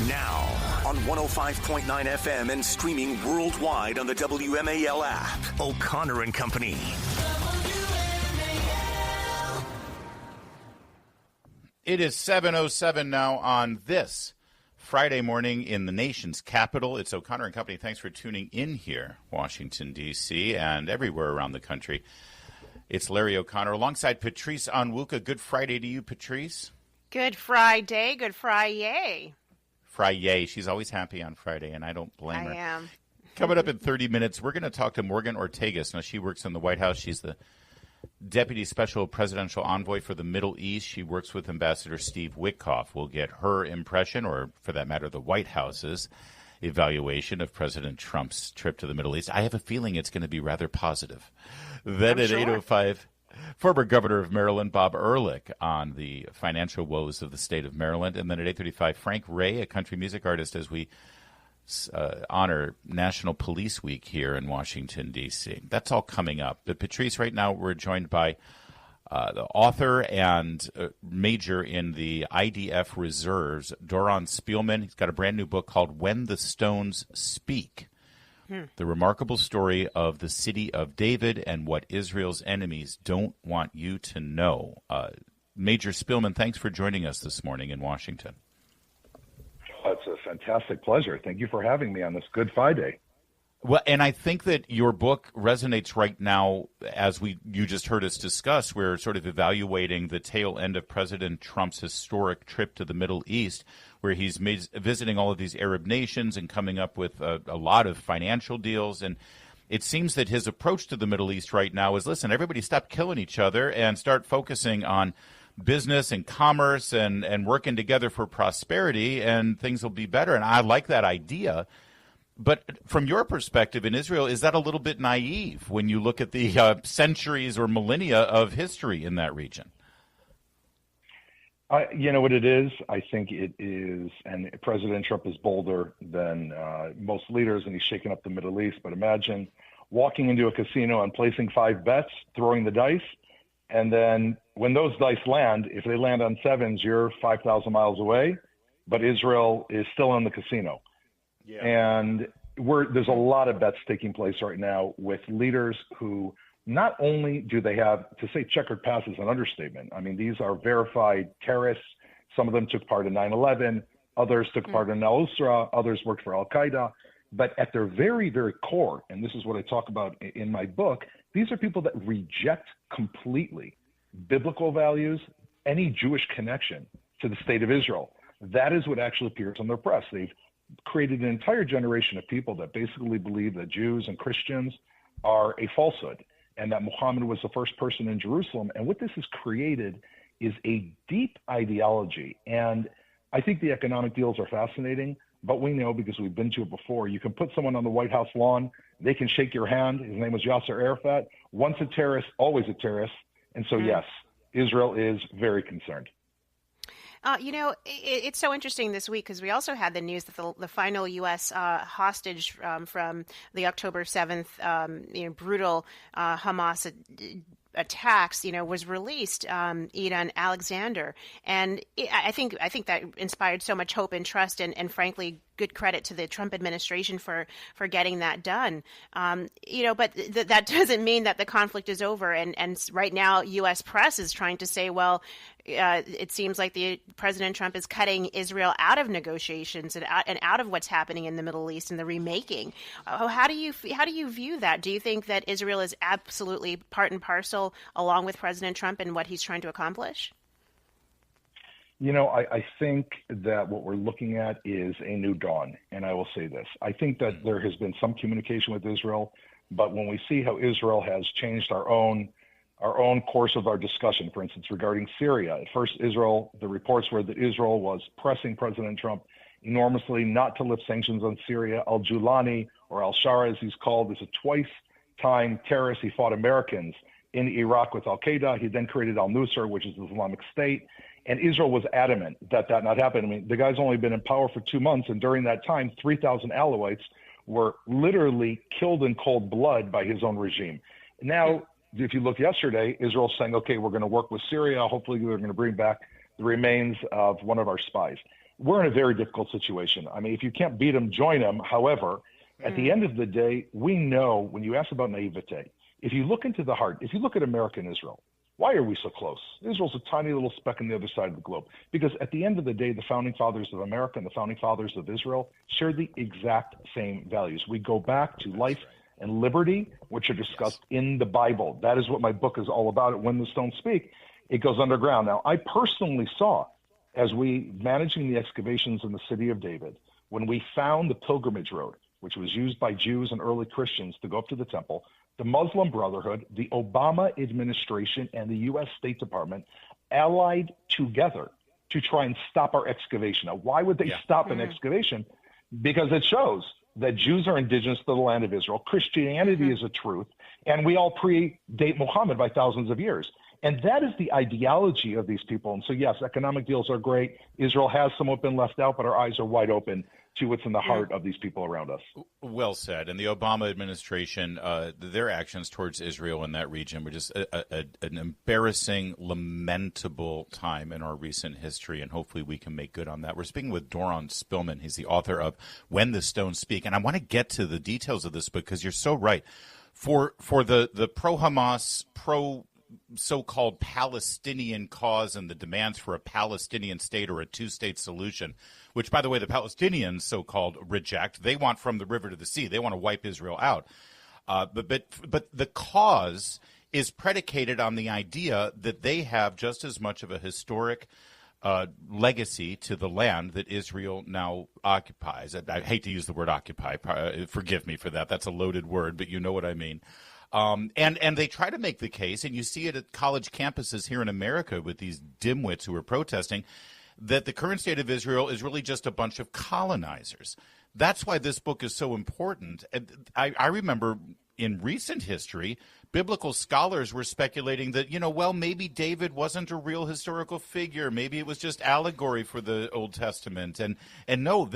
Now, on 105.9 FM and streaming worldwide on the WMAL app, O'Connor and Company. It is 7:07 now on this Friday morning in the nation's capital. It's O'Connor and Company. Thanks for tuning in here, Washington, D.C., and everywhere around the country. It's Larry O'Connor alongside Patrice Onwuka. Good Friday to you, Patrice. Good Friday. Good Friday. Friday. She's always happy on Friday, and I don't blame her. I am. Coming up in 30 minutes, we're going to talk to Morgan ORTAGUS. Now, she works in the White House. She's the Deputy Special Presidential Envoy for the Middle East. She works with Ambassador Steve Witkoff. We'll get her impression, or for that matter, the White House's evaluation of President Trump's trip to the Middle East. I have a feeling it's going to be rather positive. Then at 8:05, former Governor of Maryland, Bob Ehrlich, on the financial woes of the state of Maryland. And then at 8:35, Frank Ray, a country music artist, as we honor National Police Week here in Washington, D.C. That's all coming up. But Patrice, right now we're joined by the author and major in the IDF reserves, Doron Spielman. He's got a brand new book called When the Stones Speak, the remarkable story of the city of David and what Israel's enemies don't want you to know. Major Spielman, thanks for joining us this morning in Washington. It's a fantastic pleasure. Thank you for having me on this Good Friday. Well, and I think that your book resonates right now, as you just heard us discuss. We're sort of evaluating the tail end of President Trump's historic trip to the Middle East, where he's visiting all of these Arab nations and coming up with a lot of financial deals. And it seems that his approach to the Middle East right now is, listen, everybody stop killing each other and start focusing on business and commerce and working together for prosperity, and things will be better. And I like that idea. But from your perspective in Israel, is that a little bit naive when you look at the centuries or millennia of history in that region? You know what it is? I think it is, and President Trump is bolder than most leaders, and he's shaking up the Middle East. But imagine walking into a casino and placing 5 bets, throwing the dice, and then when those dice land, if they land on sevens, you're 5,000 miles away, but Israel is still in the casino. Yeah. And there's a lot of bets taking place right now with leaders who not only do they have, to say checkered past is an understatement. I mean, these are verified terrorists. Some of them took part in 9/11. Others took part in al-Nusra. Others worked for al-Qaeda. But at their very, very core, and this is what I talk about in my book, these are people that reject completely biblical values, any Jewish connection to the state of Israel. That is what actually appears on their press. They've created an entire generation of people that basically believe that Jews and Christians are a falsehood and that Muhammad was the first person in Jerusalem. And what this has created is a deep ideology. And I think the economic deals are fascinating, but we know, because we've been to it before, you can put someone on the White House lawn, they can shake your hand. His name was Yasser Arafat. Once a terrorist, always a terrorist. And so, yes, Israel is very concerned. It's so interesting this week because we also had the news that the final U.S. hostage from the October 7th, brutal Hamas attacks, was released, Idan Alexander. And I think that inspired so much hope and trust and frankly, good credit to the Trump administration for getting that done. But that doesn't mean that the conflict is over. And right now, U.S. press is trying to say, well, it seems like the President Trump is cutting Israel out of negotiations and out of what's happening in the Middle East and the remaking. How do you view that? Do you think that Israel is absolutely part and parcel along with President Trump and what he's trying to accomplish? I think that what we're looking at is a new dawn. And I will say this. I think that there has been some communication with Israel, but when we see how Israel has changed our own course of our discussion, for instance, regarding Syria. At first, the reports were that Israel was pressing President Trump enormously not to lift sanctions on Syria. Al-Julani, or al-Shara as he's called, is a twice-time terrorist. He fought Americans in Iraq with al-Qaeda. He then created al-Nusra, which is the Islamic State. And Israel was adamant that not happened. I mean, the guy's only been in power for 2 months, and during that time, 3,000 Alawites were literally killed in cold blood by his own regime. Now, if you look yesterday, Israel's saying, okay, we're going to work with Syria. Hopefully we're going to bring back the remains of one of our spies. we're in a very difficult situation. I mean, if you can't beat them, join them. However, at the end of the day, we know when you ask about naivete, if you look into the heart, if you look at America and Israel, why are we so close? Israel's a tiny little speck on the other side of the globe. Because at the end of the day, the founding fathers of America and the founding fathers of Israel share the exact same values. We go back to life and liberty, which are discussed in the Bible. That is what my book is all about. When the Stones Speak, it goes underground. Now, I personally saw, as we managing the excavations in the city of David, when we found the pilgrimage road, which was used by Jews and early Christians to go up to the temple, the Muslim Brotherhood, the Obama administration, and the U.S. State Department allied together to try and stop our excavation. Now, why would they stop an excavation? Because it shows that Jews are indigenous to the land of Israel, Christianity is a truth, and we all predate Muhammad by thousands of years. And that is the ideology of these people. And so, yes, economic deals are great. Israel has somewhat been left out, but our eyes are wide open to what's in the heart of these people around us. Well said. And the Obama administration, their actions towards Israel in that region were just an embarrassing, lamentable time in our recent history, and hopefully we can make good on that. We're speaking with Doron Spielman. He's the author of When the Stones Speak. And I want to get to the details of this because you're so right. For the pro-Hamas, so-called Palestinian cause and the demands for a Palestinian state or a two-state solution, which, by the way, the Palestinians so-called reject. They want from the river to the sea. They want to wipe Israel out. But the cause is predicated on the idea that they have just as much of a historic legacy to the land that Israel now occupies. I hate to use the word occupy. Forgive me for that. That's a loaded word, but you know what I mean. And they try to make the case, and you see it at college campuses here in America with these dimwits who are protesting, that the current state of Israel is really just a bunch of colonizers. That's why this book is so important. And I remember in recent history, biblical scholars were speculating that, maybe David wasn't a real historical figure. Maybe it was just allegory for the Old Testament. And no,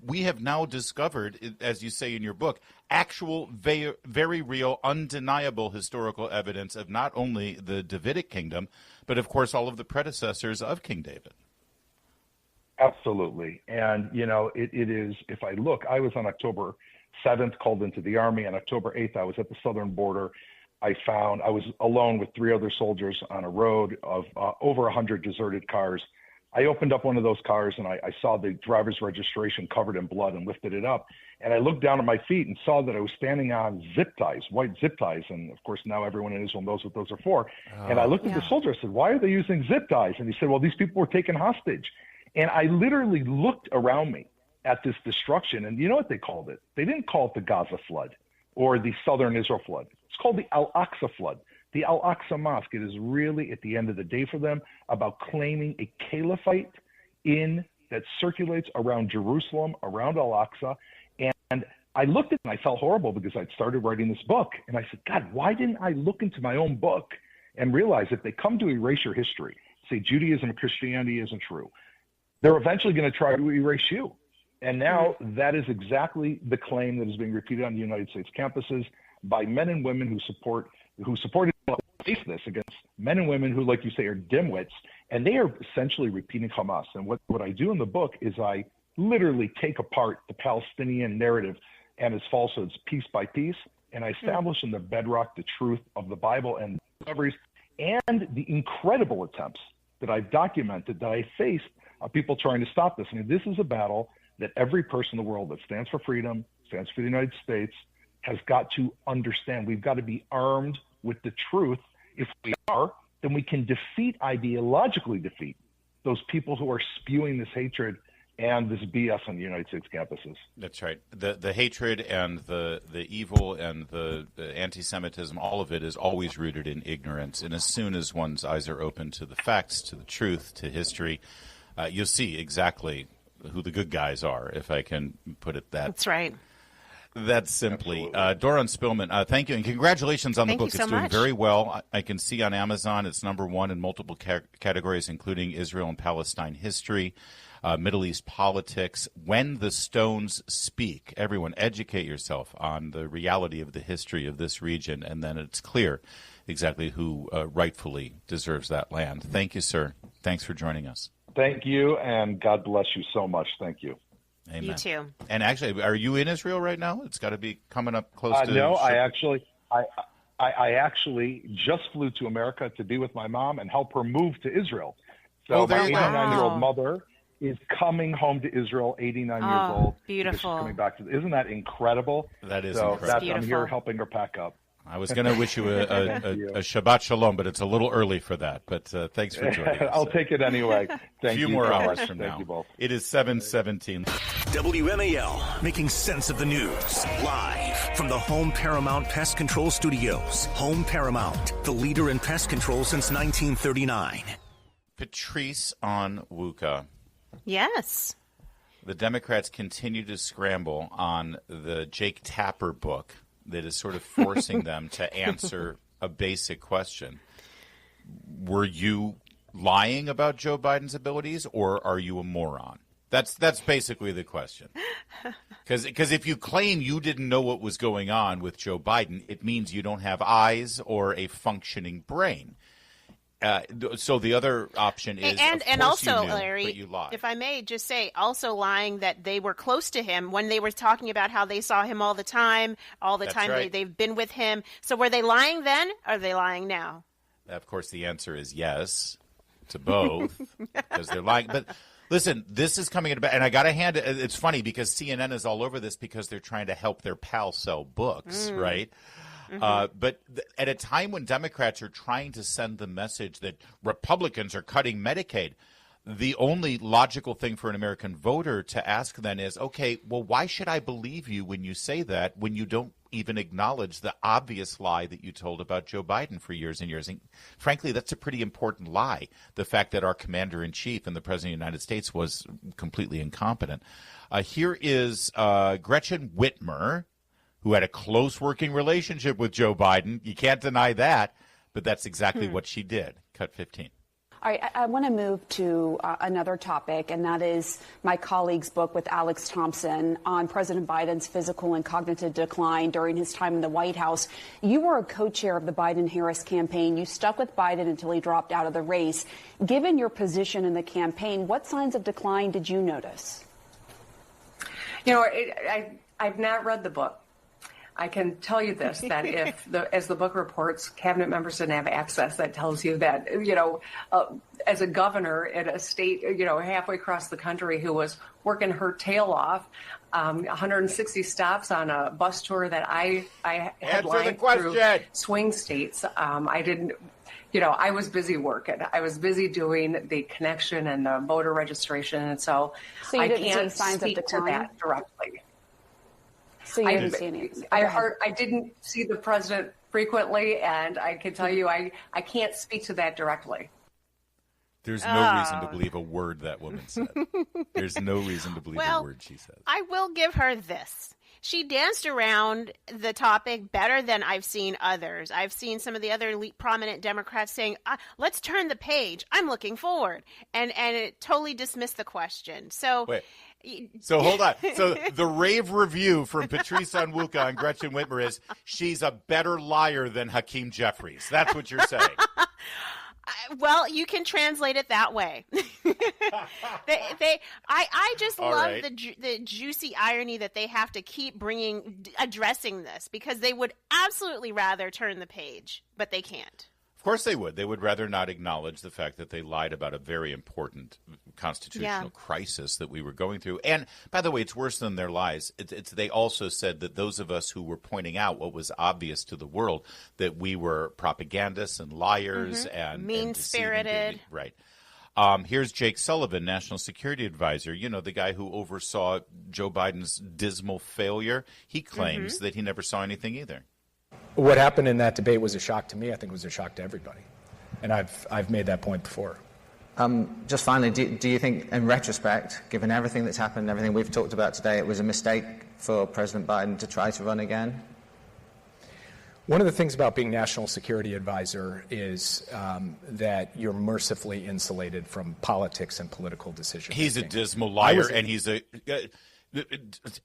we have now discovered, as you say in your book, actual, very real, undeniable historical evidence of not only the Davidic kingdom, but, of course, all of the predecessors of King David. Absolutely. And, it is, if I look, I was on October 7th called into the Army. On October 8th, I was at the southern border. I was alone with 3 other soldiers on a road of over 100 deserted cars. I opened up one of those cars and I saw the driver's registration covered in blood and lifted it up. And I looked down at my feet and saw that I was standing on zip ties, white zip ties. And of course, now everyone in Israel knows what those are for. And I looked at the soldier, I said, why are they using zip ties? And he said, well, these people were taken hostage. And I literally looked around me at this destruction. And you know what they called it? They didn't call it the Gaza flood or the southern Israel flood. It's called the Al-Aqsa flood. The Al-Aqsa Mosque, it is really, at the end of the day for them, about claiming a caliphate that circulates around Jerusalem, around Al-Aqsa. And I looked at it and I felt horrible because I'd started writing this book. And I said, God, why didn't I look into my own book and realize if they come to erase your history, say Judaism and Christianity isn't true, they're eventually going to try to erase you. And now that is exactly the claim that is being repeated on the United States campuses by men and women who supported this against men and women who, like you say, are dimwits, and they are essentially repeating Hamas. And what I do in the book is I literally take apart the Palestinian narrative and its falsehoods piece by piece, and I establish in the bedrock the truth of the Bible and discoveries and the incredible attempts that I've documented that I faced of people trying to stop this. I mean, this is a battle that every person in the world that stands for freedom, stands for the United States, has got to understand. We've got to be armed with the truth. If we are, then we can ideologically defeat those people who are spewing this hatred and this BS on the United States campuses. That's right. The hatred and the evil and the anti-Semitism, all of it is always rooted in ignorance. And as soon as one's eyes are open to the facts, to the truth, to history, you'll see exactly who the good guys are, if I can put it that. That's right. That's simply. Doron Spielman, thank you, and congratulations on the book. It's doing very well. I can see on Amazon it's #1 in multiple categories, including Israel and Palestine history, Middle East politics. When the Stones Speak. Everyone, educate yourself on the reality of the history of this region, and then it's clear exactly who rightfully deserves that land. Thank you, sir. Thanks for joining us. Thank you, and God bless you so much. Thank you. Amen. You too. And actually, are you in Israel right now? It's got to be coming up close to... No, I actually just flew to America to be with my mom and help her move to Israel. So my 89-year-old mother is coming home to Israel, 89 years old. Beautiful. She's coming back to. Isn't that incredible? That is incredible. I'm here helping her pack up. I was going to wish you a Shabbat Shalom, but it's a little early for that. But thanks for joining us. I'll take it anyway. Thank you. A few more hours from Thank now. you both. It is 7:17. WMAL, making sense of the news. Live from the Home Paramount Pest Control Studios. Home Paramount, the leader in pest control since 1939. Patrice Onwuka. Yes. The Democrats continue to scramble on the Jake Tapper book that is sort of forcing them to answer a basic question. Were you lying about Joe Biden's abilities, or are you a moron? That's basically the question. Because if you claim you didn't know what was going on with Joe Biden, it means you don't have eyes or a functioning brain. So the other option is, and also, you knew, Larry, but you lied. if I may just say, also lying that they were close to him when they were talking about how they saw him all the time That's right. they've been with him. So were they lying then, or are they lying now? Of course, the answer is yes to both, because they're lying. But listen, this is coming in, and I got to hand it. It's funny because CNN is all over this because they're trying to help their pal sell books, right? But at a time when Democrats are trying to send the message that Republicans are cutting Medicaid, the only logical thing for an American voter to ask then is, okay, well, why should I believe you when you say that, when you don't even acknowledge the obvious lie that you told about Joe Biden for years and years? And frankly, that's a pretty important lie, the fact that our commander-in-chief and the president of the United States was completely incompetent. Here is Gretchen Whitmer, who had a close working relationship with Joe Biden. You can't deny that, but that's exactly what she did. Cut 15. All right, I want to move to another topic, and that is my colleague's book with Alex Thompson on President Biden's physical and cognitive decline during his time in the White House. You were a co-chair of the Biden-Harris campaign. You stuck with Biden until he dropped out of the race. Given your position in the campaign, what signs of decline did you notice? You know, I've not read the book. I can tell you this, that as the book reports, cabinet members didn't have access. That tells you that, as a governor in a state, halfway across the country who was working her tail off, 160 stops on a bus tour that I headlined through swing states. I didn't, I was busy working. I was busy doing the connection and the voter registration. And so you I didn't can't see signs speak of decline? to that directly. So you didn't see any. I didn't see the president frequently, and I can tell you I can't speak to that directly. There's no reason to believe a word that woman said. There's no reason to believe a word she said. I will give her this. She danced around the topic better than I've seen others. I've seen some of the other prominent Democrats saying, let's turn the page. I'm looking forward. And it totally dismissed the question. So... Wait. So hold on. So the rave review from Patrice Onwuka and Gretchen Whitmer is she's a better liar than Hakeem Jeffries. That's what you're saying. Well, you can translate it that way. I just love the juicy irony that they have to keep addressing this, because they would absolutely rather turn the page, but they can't. Of course they would. They would rather not acknowledge the fact that they lied about a very important constitutional crisis that we were going through. And, by the way, it's worse than their lies. They also said that those of us who were pointing out what was obvious to the world, that we were propagandists and liars and mean-spirited. Right. Here's Jake Sullivan, National Security Advisor, the guy who oversaw Joe Biden's dismal failure. He claims that he never saw anything either. What happened in that debate was a shock to me. I think it was a shock to everybody. And I've made that point before. Just finally, do you think, in retrospect, given everything that's happened, everything we've talked about today, it was a mistake for President Biden to try to run again? One of the things about being National Security Advisor is that you're mercifully insulated from politics and political decisions. He's a dismal liar, and he's a...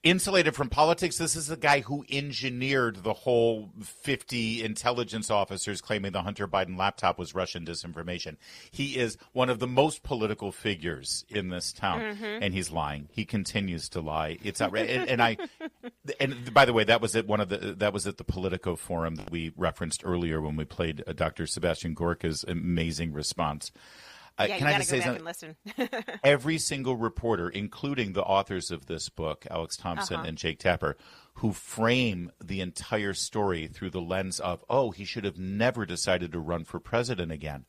insulated from politics. This is the guy who engineered the whole 50 intelligence officers claiming the Hunter Biden laptop was Russian disinformation. He is one of the most political figures in this town, and he's lying. He continues to lie. It's outrageous. And by the way, that was at the Politico forum that we referenced earlier when we played Dr. Sebastian Gorka's amazing response. Can I just say something? Listen. Every single reporter, including the authors of this book, Alex Thompson and Jake Tapper, who frame the entire story through the lens of, he should have never decided to run for president again.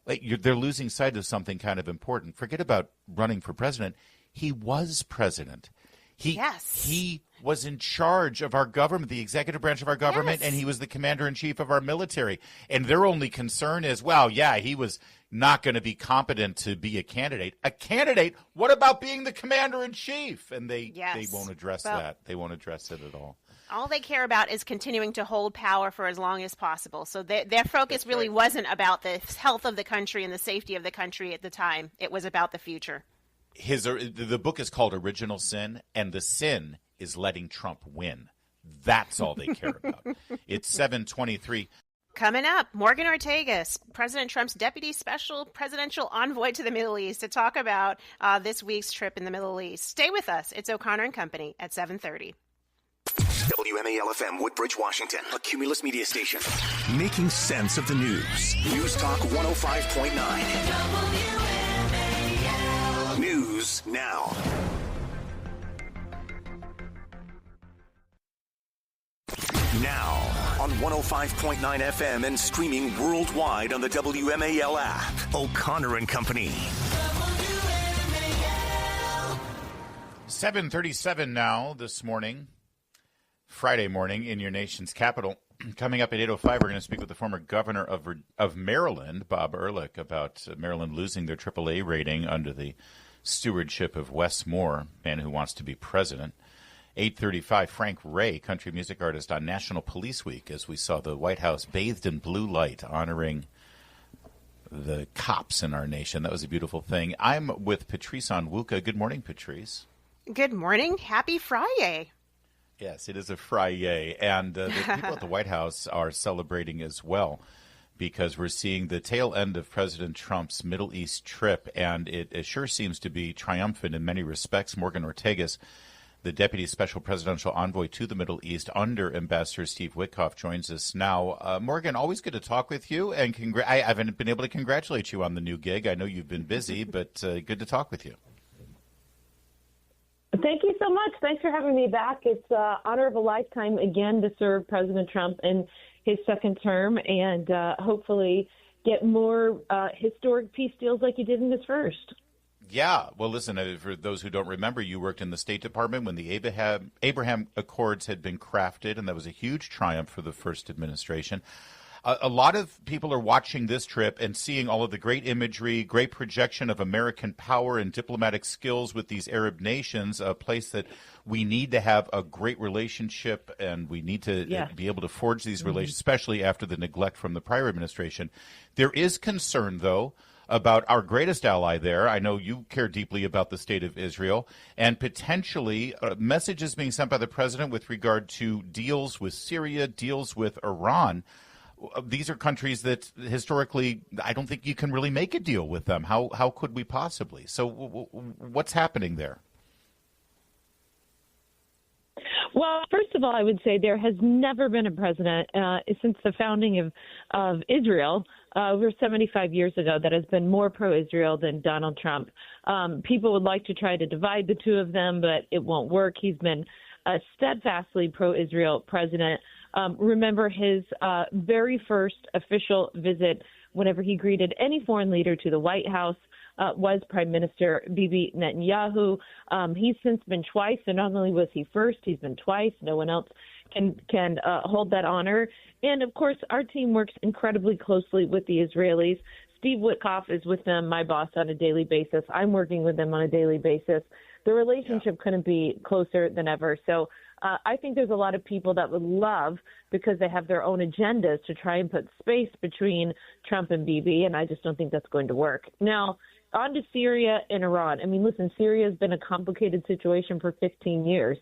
They're losing sight of something kind of important. Forget about running for president. He was president. He was in charge of our government, the executive branch of our government, and he was the commander-in-chief of our military. And their only concern is, he was not going to be competent to be a candidate. A candidate? What about being the commander-in-chief? And they won't address that. They won't address it at all. All they care about is continuing to hold power for as long as possible. So their focus really wasn't about the health of the country and the safety of the country at the time. It was about the future. The book is called Original Sin, and the sin is letting Trump win. That's all they care about. It's 7:23. Coming up, Morgan Ortagus, President Trump's deputy special presidential envoy to the Middle East, to talk about this week's trip in the Middle East. Stay with us. It's O'Connor and Company at 7:30. WMAL-FM, Woodbridge, Washington, a Cumulus media station. Making sense of the news. News Talk 105.9. News now. Now on 105.9 FM and streaming worldwide on the WMAL app. O'Connor and Company. 7:37 now this morning, Friday morning in your nation's capital. Coming up at 8:05, we're going to speak with the former governor of Maryland, Bob Ehrlich, about Maryland losing their AAA rating under the stewardship of Wes Moore, man who wants to be president. 8:35, Frank Ray, country music artist, on National Police Week, as we saw the White House bathed in blue light, honoring the cops in our nation. That was a beautiful thing. I'm with Patrice Onwuka. Good morning, Patrice. Good morning. Happy Friday. Yes, it is a Friday, and the people at the White House are celebrating as well, because we're seeing the tail end of President Trump's Middle East trip, and it sure seems to be triumphant in many respects. Morgan Ortagus, the Deputy Special Presidential Envoy to the Middle East under Ambassador Steve Witkoff, joins us now. Morgan, always good to talk with you, and I haven't been able to congratulate you on the new gig. I know you've been busy, but good to talk with you. Thank you so much. Thanks for having me back. It's an honor of a lifetime again to serve President Trump in his second term, and hopefully get more historic peace deals like you did in his first. Yeah. Well, listen, for those who don't remember, you worked in the State Department when the Abraham Accords had been crafted, and that was a huge triumph for the first administration. A lot of people are watching this trip and seeing all of the great imagery, great projection of American power and diplomatic skills with these Arab nations, a place that we need to have a great relationship, and we need to be able to forge these relations, especially after the neglect from the prior administration. There is concern, though, about our greatest ally there. I know you care deeply about the state of Israel, and potentially messages being sent by the president with regard to deals with Syria, deals with Iran. These are countries that historically, I don't think you can really make a deal with them. How could we possibly? So what's happening there? Well, first of all, I would say there has never been a president since the founding of Israel over 75 years ago that has been more pro-Israel than Donald Trump. People would like to try to divide the two of them, but it won't work. He's been a steadfastly pro-Israel president. Remember his very first official visit whenever he greeted any foreign leader to the White House was Prime Minister Bibi Netanyahu. He's since been twice, and not only was he first, he's been twice. No one else can hold that honor. And, of course, our team works incredibly closely with the Israelis. Steve Witkoff is with them, my boss, on a daily basis. I'm working with them on a daily basis. The relationship couldn't be closer than ever. So I think there's a lot of people that would love, because they have their own agendas, to try and put space between Trump and Bibi, and I just don't think that's going to work. Now, on to Syria and Iran. I mean, listen, Syria has been a complicated situation for 15 years.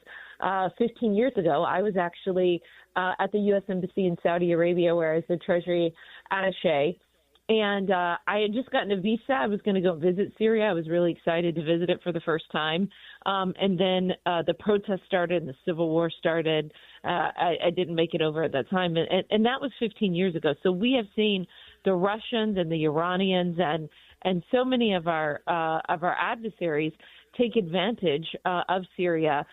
15 years ago, I was actually at the U.S. Embassy in Saudi Arabia, where I was the Treasury attaché. And I had just gotten a visa. I was going to go visit Syria. I was really excited to visit it for the first time. And then the protests started and the civil war started. I didn't make it over at that time. And that was 15 years ago. So we have seen the Russians and the Iranians and so many of our adversaries take advantage of Syria.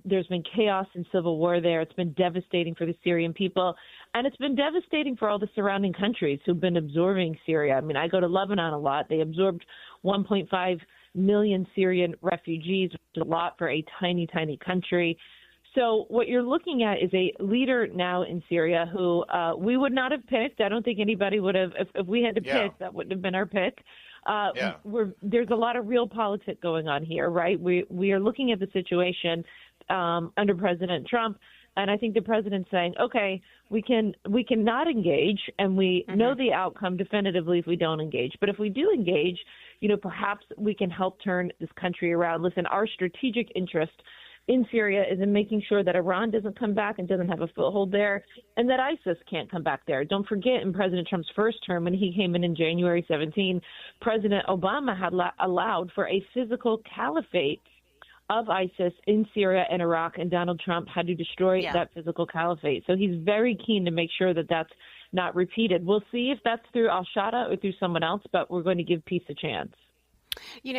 There's been chaos and civil war there. It's been devastating for the Syrian people, and it's been devastating for all the surrounding countries who've been absorbing Syria. I mean, I go to Lebanon a lot. They absorbed 1.5 million Syrian refugees, which is a lot for a tiny, tiny country. So what you're looking at is a leader now in Syria who we would not have picked. I don't think anybody would have. If we had to pick, that wouldn't have been our pick. There's a lot of real politics going on here, right? We are looking at the situation under President Trump, and I think the president's saying, okay, we can not engage, and we know the outcome definitively if we don't engage. But if we do engage, perhaps we can help turn this country around. Listen, our strategic interest in Syria is in making sure that Iran doesn't come back and doesn't have a foothold there, and that ISIS can't come back there. Don't forget, in President Trump's first term, when he came in January 17, President Obama had allowed for a physical caliphate of ISIS in Syria and Iraq, and Donald Trump had to destroy that physical caliphate. So he's very keen to make sure that that's not repeated. We'll see if that's through al-Shabaab or through someone else, but we're going to give peace a chance.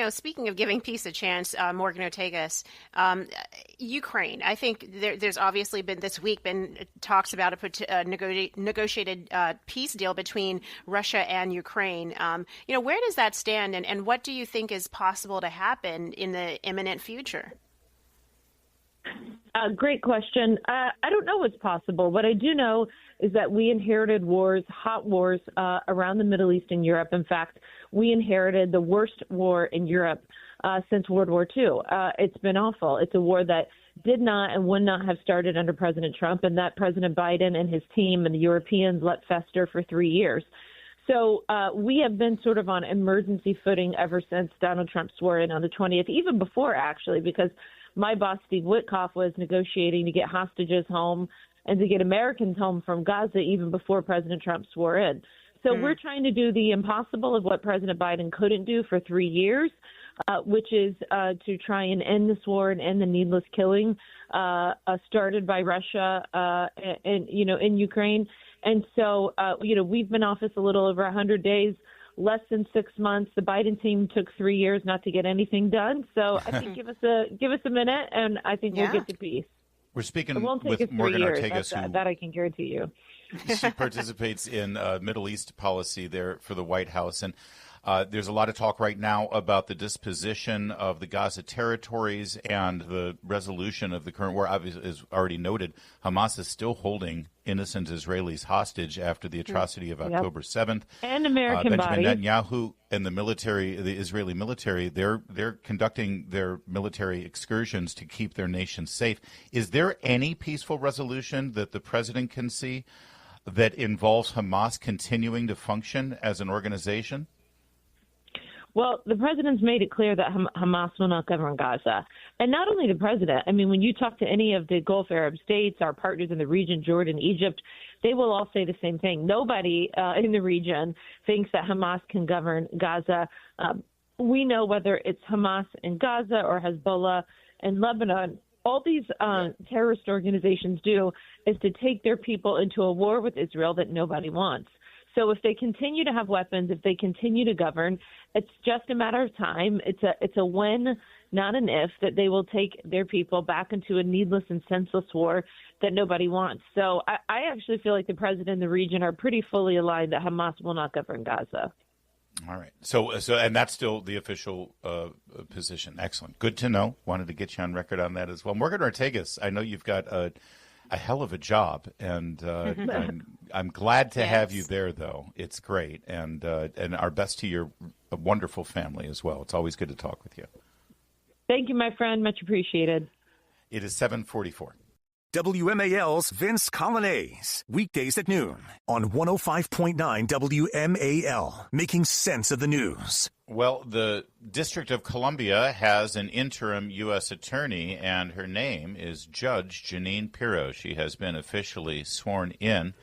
Speaking of giving peace a chance, Morgan ORTAGUS, Ukraine, I think there's obviously been this week talks about a negotiated peace deal between Russia and Ukraine. Where does that stand, and what do you think is possible to happen in the imminent future? Great question. I don't know what's possible. What I do know is that we inherited hot wars around the Middle East and Europe. In fact, we inherited the worst war in Europe since World War II. It's been awful. It's a war that did not and would not have started under President Trump, and that President Biden and his team and the Europeans let fester for 3 years. So we have been sort of on emergency footing ever since Donald Trump swore in on the 20th, even before, actually, because my boss, Steve Witkoff, was negotiating to get hostages home and to get Americans home from Gaza even before President Trump swore in. So we're trying to do the impossible of what President Biden couldn't do for 3 years, which is to try and end this war and end the needless killing started by Russia in Ukraine. And so, we've been in office a little over 100 days. Less than 6 months. The Biden team took 3 years not to get anything done. So I think give us a minute, and I think we'll get to peace. We're speaking with Morgan ORTAGUS, that I can guarantee you. She participates in Middle East policy there for the White House, and there's a lot of talk right now about the disposition of the Gaza territories and the resolution of the current war. Obviously, as already noted, Hamas is still holding innocent Israelis hostage after the atrocity of October 7th. And American Benjamin bodies. Netanyahu and the military, the Israeli military, they're conducting their military excursions to keep their nation safe. Is there any peaceful resolution that the president can see that involves Hamas continuing to function as an organization? Well, the president's made it clear that Hamas will not govern Gaza. And not only the president, I mean, when you talk to any of the Gulf Arab states, our partners in the region, Jordan, Egypt, they will all say the same thing. Nobody in the region thinks that Hamas can govern Gaza. We know whether it's Hamas in Gaza or Hezbollah in Lebanon, all these terrorist organizations do is to take their people into a war with Israel that nobody wants. So if they continue to have weapons, if they continue to govern, it's just a matter of time. It's a when, not an if, that they will take their people back into a needless and senseless war that nobody wants. So I actually feel like the president and the region are pretty fully aligned that Hamas will not govern Gaza. All right. So and that's still the official position. Excellent. Good to know. Wanted to get you on record on that as well. Morgan ORTAGUS, I know you've got a hell of a job, and I'm glad to have you there, though. It's great, and our best to your wonderful family as well. It's always good to talk with you. Thank you, my friend. Much appreciated. It is 7:44. WMAL's Vince Colonnese, weekdays at noon on 105.9 WMAL, making sense of the news. Well, the District of Columbia has an interim U.S. attorney, and her name is Judge Jeanine Pirro. She has been officially sworn in,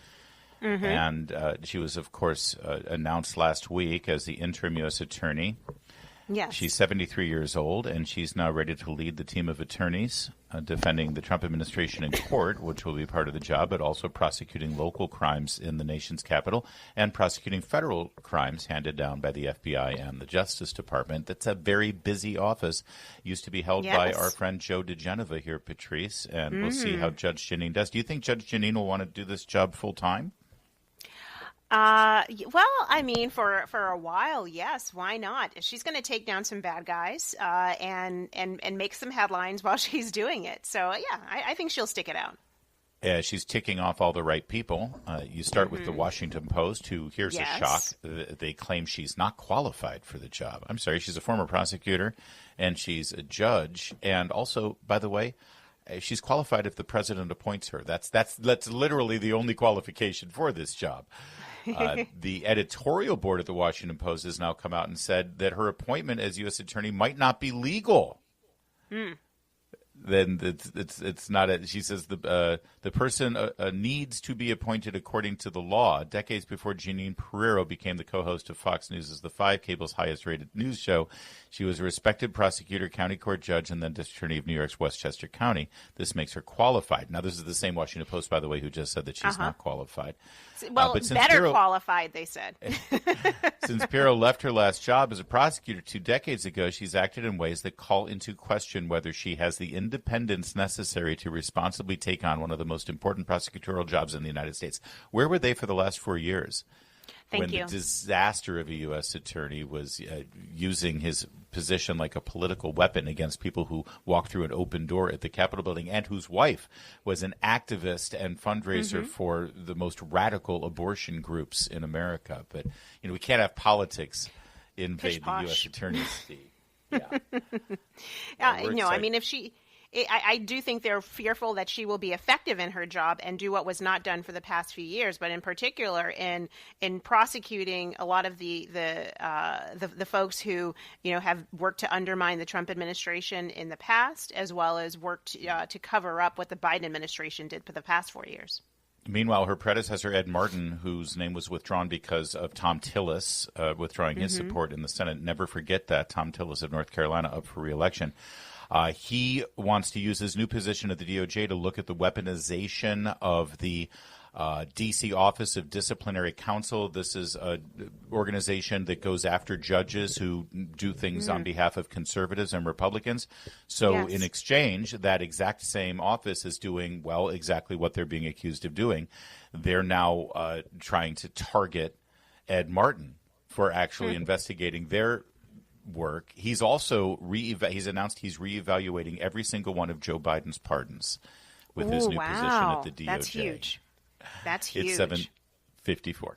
and she was, of course, announced last week as the interim U.S. attorney. Yes. She's 73 years old, and she's now ready to lead the team of attorneys defending the Trump administration in court, which will be part of the job, but also prosecuting local crimes in the nation's capital and prosecuting federal crimes handed down by the FBI and the Justice Department. That's a very busy office. Used to be held by our friend Joe DeGeneva here, Patrice, and we'll see how Judge Jeanine does. Do you think Judge Jeanine will want to do this job full time? Well, I mean, for a while, yes. Why not? She's going to take down some bad guys, and make some headlines while she's doing it. So, yeah, I think she'll stick it out. She's ticking off all the right people. You start with the Washington Post, who, here's a shock, they claim she's not qualified for the job. I'm sorry, she's a former prosecutor, and she's a judge. And also, by the way, she's qualified if the president appoints her. That's literally the only qualification for this job. The editorial board at the Washington Post has now come out and said that her appointment as U.S. attorney might not be legal. Then it's not. She says the person needs to be appointed according to the law. Decades before Jeanine Pirro became the co-host of Fox News' The Five, cable's highest-rated news show, she was a respected prosecutor, county court judge, and then district attorney of New York's Westchester County. This makes her qualified. Now, this is the same Washington Post, by the way, who just said that she's not qualified. Well, but better qualified, they said. Since Pirro left her last job as a prosecutor 2 decades ago, she's acted in ways that call into question whether she has the independence necessary to responsibly take on one of the most important prosecutorial jobs in the United States. Where were they for the last 4 years? Thank you. The disaster of a U.S. attorney was using his position like a political weapon against people who walked through an open door at the Capitol building, and whose wife was an activist and fundraiser for the most radical abortion groups in America. But, we can't have politics invade the U.S. attorney's seat. Yeah. I mean, if she... I do think they're fearful that she will be effective in her job and do what was not done for the past few years, but in particular in prosecuting a lot of the folks who have worked to undermine the Trump administration in the past, as well as worked to cover up what the Biden administration did for the past 4 years. Meanwhile, her predecessor, Ed Martin, whose name was withdrawn because of Tom Tillis withdrawing his support in the Senate, never forget that, Tom Tillis of North Carolina up for re-election. He wants to use his new position at the DOJ to look at the weaponization of the D.C. Office of Disciplinary Counsel. This is an organization that goes after judges who do things on behalf of conservatives and Republicans. So in exchange, that exact same office is doing, exactly what they're being accused of doing. They're now trying to target Ed Martin for actually investigating their work. He's also he's announced he's reevaluating every single one of Joe Biden's pardons with his new position at the DOJ. That's huge. That's huge. It's 7:54.